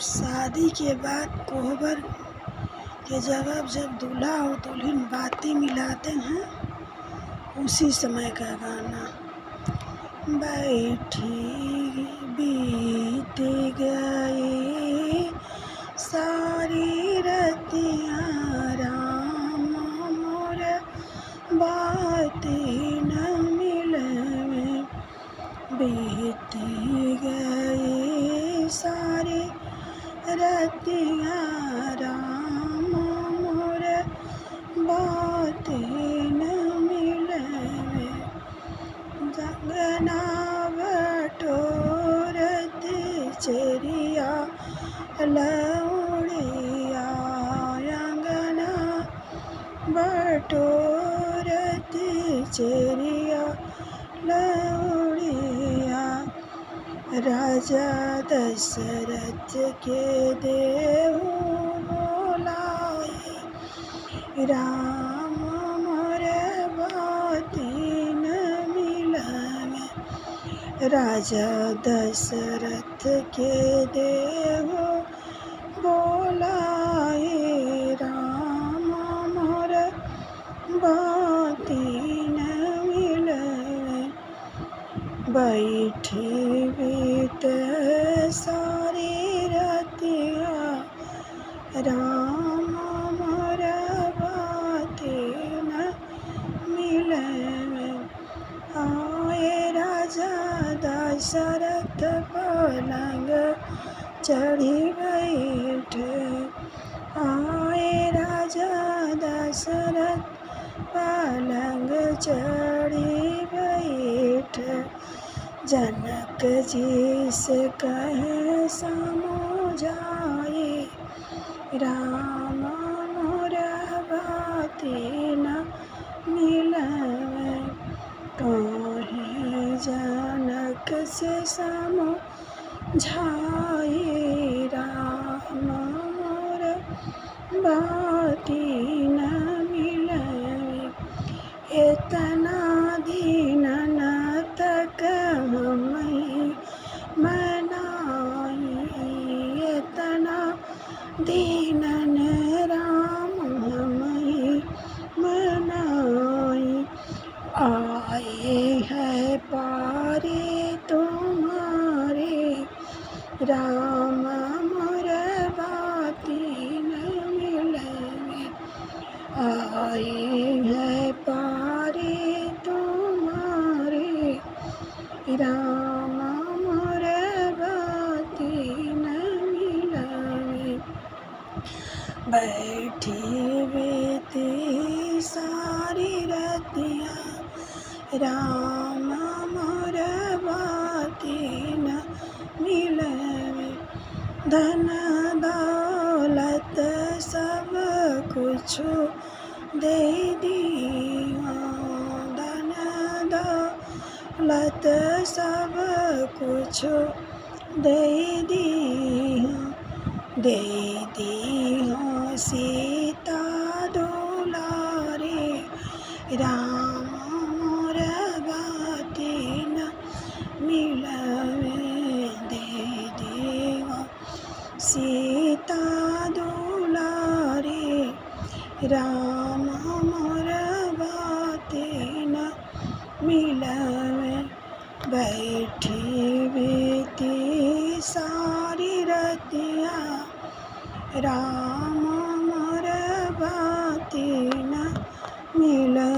शादी के बाद कोहबर के जगह जब दूल्हा और दुल्हन बाती मिलाते हैं, उसी समय का गाना। बैठी बीत गई सारी रतियाँ राम मोर बाती न मिलवे, बीत गई सारी रतियाँ राम मोर बाती न मिलवे, जंगना बटोरत चेरिया लौड़िया, अंगना बटोरत चेरिया लौड़िया, राजा दशरथ के देहु बोलाए, राम मोर बाती न मिलवे, राजा दशरथ के देहु बोलाए, राम मोर बाती न मिलवे, बैठी बीत सारी रतियाँ राम मोर बाती न मिलवे, आए राजा दशरथ पलंग चढ़ी बैठे, आए राजा दशरथ पलंग चढ़ी बैठे, जनक जी से कहे समझाए, राम मोर बाती न मिलवे, कहीं जनक से समझाए, राम मोर बाती न मिलवे, इतना दिन न तक हमें मनाई, इतना दिन न राम हमें मनाई, आए हैं पारे तुम्हारे राम मोर बाती न मिलवे, आए हैं पारे तुम्हारे राम मोर बाती न मिलवे, बैठी बीती सारी रतियाँ राम मोर बाती न मिलवे, धन दौलत सब कुछ दे दिया, धन दौलत सब कुछ दे दिया, दे दिया सीता दुलारी, राम मोर बाती न मिलवे, दे दिया सीता दुलारी, राम मोर बाती न मिलवे, बैठी बीती सारी रतियाँ राम मोर बाती न मिलवे।